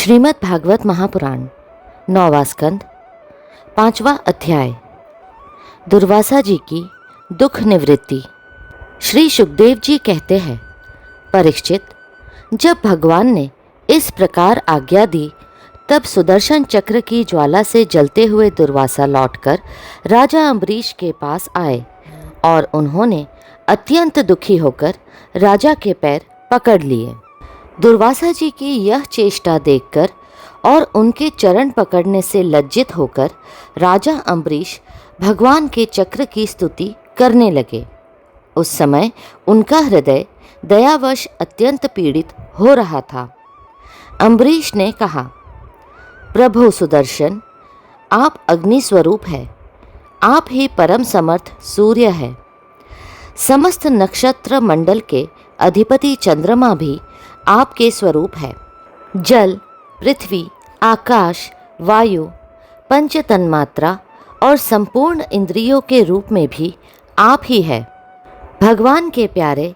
श्रीमद् भागवत महापुराण 9वां स्कंद 5वां अध्याय। दुर्वासा जी की दुख निवृत्ति। श्री सुखदेव जी कहते हैं, परीक्षित, जब भगवान ने इस प्रकार आज्ञा दी तब सुदर्शन चक्र की ज्वाला से जलते हुए दुर्वासा लौटकर राजा अम्बरीश के पास आए और उन्होंने अत्यंत दुखी होकर राजा के पैर पकड़ लिए। दुर्वासा जी की यह चेष्टा देखकर और उनके चरण पकड़ने से लज्जित होकर राजा अम्बरीश भगवान के चक्र की स्तुति करने लगे। उस समय उनका हृदय दयावश अत्यंत पीड़ित हो रहा था। अम्बरीश ने कहा, प्रभु सुदर्शन, आप अग्नि स्वरूप है, आप ही परम समर्थ सूर्य है। समस्त नक्षत्र मंडल के अधिपति चंद्रमा भी आपके स्वरूप है। जल, पृथ्वी, आकाश, वायु, पंच तन्मात्रा और संपूर्ण इंद्रियों के रूप में भी आप ही है। भगवान के प्यारे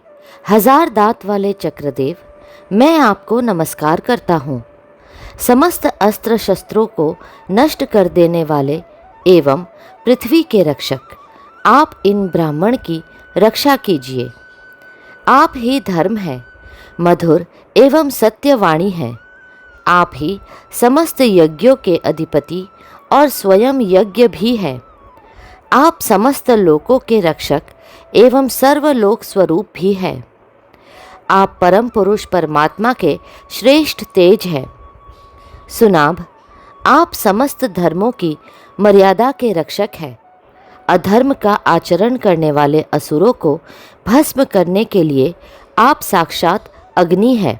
हजार दांत वाले चक्रदेव, मैं आपको नमस्कार करता हूँ। समस्त अस्त्र शस्त्रों को नष्ट कर देने वाले एवं पृथ्वी के रक्षक, आप इन ब्राह्मण की रक्षा कीजिए। आप ही धर्म है, मधुर एवं सत्यवाणी है। आप ही समस्त यज्ञों के अधिपति और स्वयं यज्ञ भी है। आप समस्त लोकों के रक्षक एवं सर्वलोक स्वरूप भी है। आप परम पुरुष परमात्मा के श्रेष्ठ तेज है। सुनाभ, आप समस्त धर्मों की मर्यादा के रक्षक है। अधर्म का आचरण करने वाले असुरों को भस्म करने के लिए आप साक्षात अग्नि है।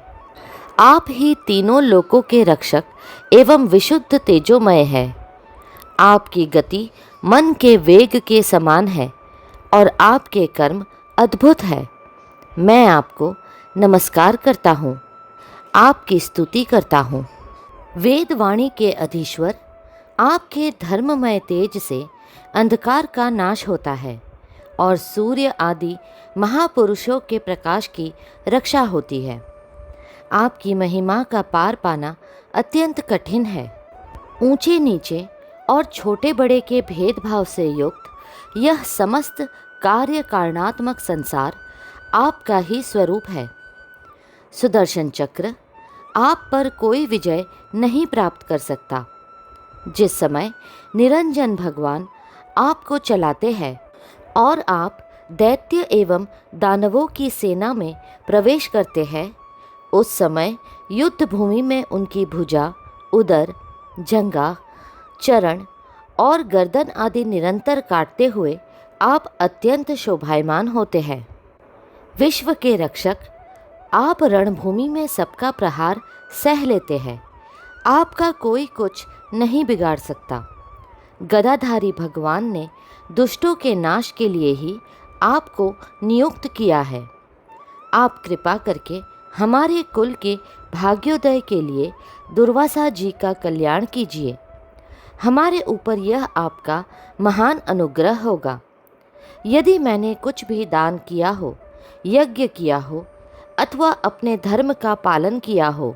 आप ही तीनों लोकों के रक्षक एवं विशुद्ध तेजोमय है। आपकी गति मन के वेग के समान है और आपके कर्म अद्भुत है। मैं आपको नमस्कार करता हूँ, आपकी स्तुति करता हूँ। वेदवाणी के अधीश्वर, आपके धर्ममय तेज से अंधकार का नाश होता है और सूर्य आदि महापुरुषों के प्रकाश की रक्षा होती है। आपकी महिमा का पार पाना अत्यंत कठिन है। ऊंचे नीचे और छोटे बड़े के भेदभाव से युक्त यह समस्त कार्य कारणात्मक संसार आपका ही स्वरूप है। सुदर्शन चक्र, आप पर कोई विजय नहीं प्राप्त कर सकता। जिस समय निरंजन भगवान आपको चलाते हैं और आप दैत्य एवं दानवों की सेना में प्रवेश करते हैं, उस समय युद्ध भूमि में उनकी भुजा, उदर, जंघा, चरण और गर्दन आदि निरंतर काटते हुए आप अत्यंत शोभायमान होते हैं। विश्व के रक्षक, आप रणभूमि में सबका प्रहार सह लेते हैं। आपका कोई कुछ नहीं बिगाड़ सकता। गदाधारी भगवान ने दुष्टों के नाश के लिए ही आपको नियुक्त किया है। आप कृपा करके हमारे कुल के भाग्योदय के लिए दुर्वासा जी का कल्याण कीजिए। हमारे ऊपर यह आपका महान अनुग्रह होगा। यदि मैंने कुछ भी दान किया हो, यज्ञ किया हो अथवा अपने धर्म का पालन किया हो,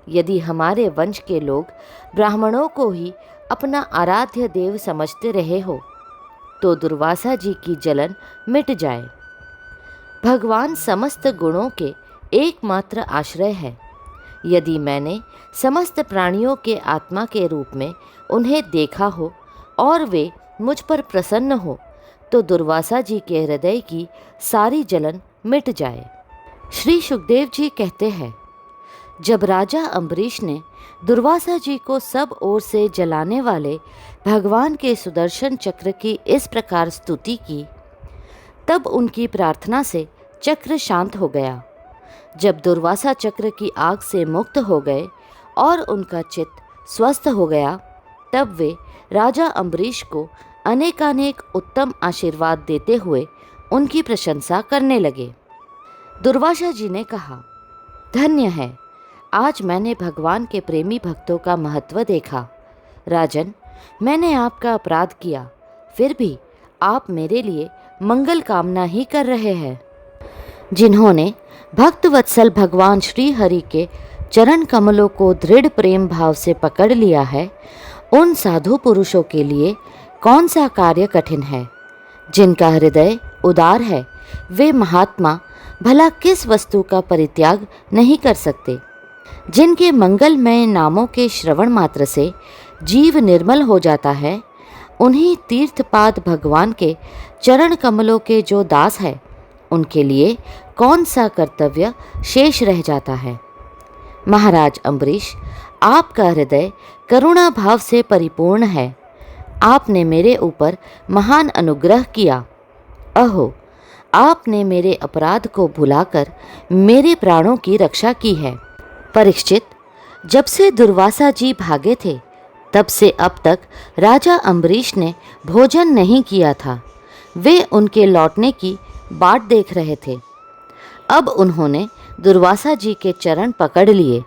यदि हमारे वंश के लोग ब्राह्मणों को ही अपना आराध्य देव समझते रहे हो, तो दुर्वासा जी की जलन मिट जाए। भगवान समस्त गुणों के एकमात्र आश्रय है। यदि मैंने समस्त प्राणियों के आत्मा के रूप में उन्हें देखा हो और वे मुझ पर प्रसन्न हो, तो दुर्वासा जी के हृदय की सारी जलन मिट जाए। श्री सुखदेव जी कहते हैं, जब राजा अम्बरीश ने दुर्वासा जी को सब ओर से जलाने वाले भगवान के सुदर्शन चक्र की इस प्रकार स्तुति की, तब उनकी प्रार्थना से चक्र शांत हो गया। जब दुर्वासा चक्र की आग से मुक्त हो गए और उनका चित्त स्वस्थ हो गया, तब वे राजा अम्बरीश को अनेकानेक उत्तम आशीर्वाद देते हुए उनकी प्रशंसा करने लगे। दुर्वासा जी ने कहा, धन्य है, आज मैंने भगवान के प्रेमी भक्तों का महत्व देखा। राजन, मैंने आपका अपराध किया, फिर भी आप मेरे लिए मंगल कामना ही कर रहे हैं। जिन्होंने भक्त वत्सल भगवान श्री हरि के चरण कमलों को दृढ़ प्रेम भाव से पकड़ लिया है, उन साधु पुरुषों के लिए कौन सा कार्य कठिन है। जिनका हृदय उदार है वे महात्मा भला किस वस्तु का परित्याग नहीं कर सकते। जिनके मंगलमय नामों के श्रवण मात्र से जीव निर्मल हो जाता है, उन्हीं तीर्थपाद भगवान के चरण कमलों के जो दास है, उनके लिए कौन सा कर्तव्य शेष रह जाता है। महाराज अम्बरीश, आपका हृदय करुणा भाव से परिपूर्ण है। आपने मेरे ऊपर महान अनुग्रह किया। अहो, आपने मेरे अपराध को भुलाकर मेरे प्राणों की रक्षा की है। परीक्षित, जब से दुर्वासा जी भागे थे, तब से अब तक राजा अम्बरीश ने भोजन नहीं किया था। वे उनके लौटने की बाट देख रहे थे। अब उन्होंने दुर्वासा जी के चरण पकड़ लिए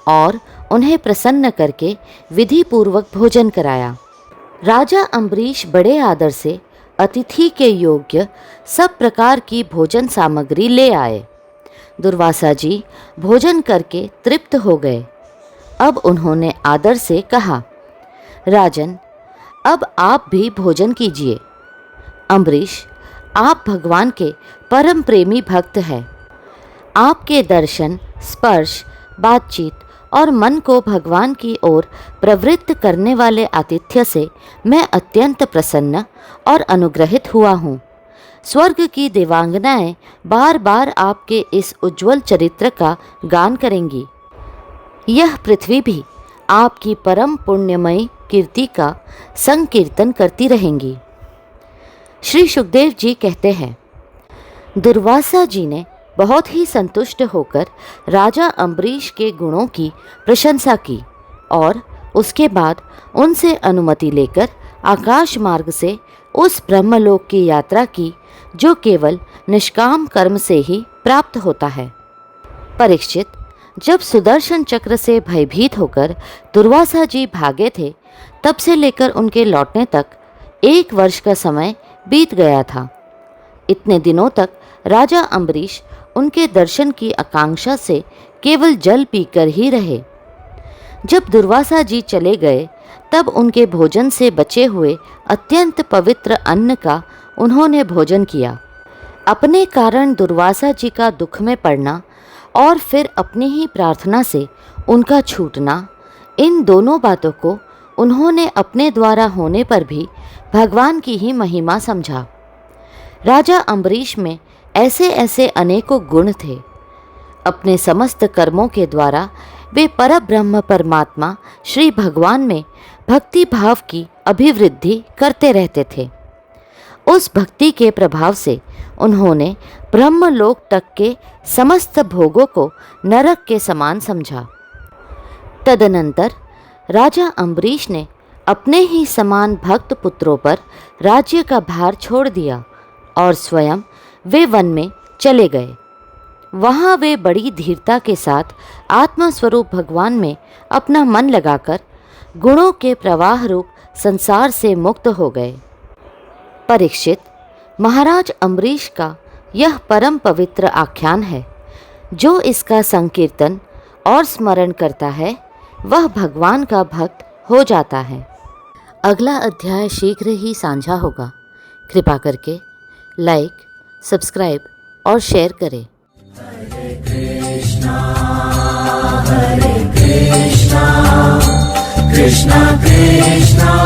और उन्हें प्रसन्न करके विधि पूर्वक भोजन कराया। राजा अम्बरीश बड़े आदर से अतिथि के योग्य सब प्रकार की भोजन सामग्री ले आए। दुर्वासा जी भोजन करके तृप्त हो गए। अब उन्होंने आदर से कहा, राजन, अब आप भी भोजन कीजिए। अम्बरीश, आप भगवान के परम प्रेमी भक्त हैं। आपके दर्शन, स्पर्श, बातचीत और मन को भगवान की ओर प्रवृत्त करने वाले आतिथ्य से मैं अत्यंत प्रसन्न और अनुग्रहित हुआ हूँ। स्वर्ग की देवांगनाएं बार बार आपके इस उज्जवल चरित्र का गान करेंगी। यह पृथ्वी भी आपकी परम पुण्यमयी कीर्ति का संकीर्तन करती रहेंगी। श्री सुखदेव जी कहते हैं, दुर्वासा जी ने बहुत ही संतुष्ट होकर राजा अम्बरीश के गुणों की प्रशंसा की और उसके बाद उनसे अनुमति लेकर आकाश मार्ग से उस ब्रह्मलोक की यात्रा की जो केवल निष्काम कर्म से ही प्राप्त होता है। परीक्षित, जब सुदर्शन चक्र से भयभीत होकर दुर्वासा जी भागे थे, तब से लेकर उनके लौटने तक 1 वर्ष का समय बीत गया था। इतने दिनों तक राजा अम्बरीश उनके दर्शन की आकांक्षा से केवल जल पीकर ही रहे। जब दुर्वासा जी चले गए, तब उनके भोजन से बचे हुए अत्यंत पवित्र अन्न का उन्होंने भोजन किया। अपने कारण दुर्वासा जी का दुख में पड़ना और फिर अपनी ही प्रार्थना से उनका छूटना, इन दोनों बातों को उन्होंने अपने द्वारा होने पर भी भगवान की ही महिमा समझा। राजा अम्बरीश में ऐसे ऐसे अनेकों गुण थे। अपने समस्त कर्मों के द्वारा वे परब्रह्म परमात्मा श्री भगवान में भक्ति भाव की अभिवृद्धि करते रहते थे। उस भक्ति के प्रभाव से उन्होंने ब्रह्मलोक तक के समस्त भोगों को नरक के समान समझा। तदनंतर राजा अम्बरीश ने अपने ही समान भक्त पुत्रों पर राज्य का भार छोड़ दिया और स्वयं वे वन में चले गए। वहाँ वे बड़ी धीरता के साथ आत्मस्वरूप भगवान में अपना मन लगाकर गुणों के प्रवाह रूप संसार से मुक्त हो गए। परीक्षित, महाराज अम्बरीश का यह परम पवित्र आख्यान है। जो इसका संकीर्तन और स्मरण करता है, वह भगवान का भक्त हो जाता है। अगला अध्याय शीघ्र ही साझा होगा। कृपा करके लाइक, सब्सक्राइब और शेयर करें। हरे कृष्णा कृष्णा कृष्णा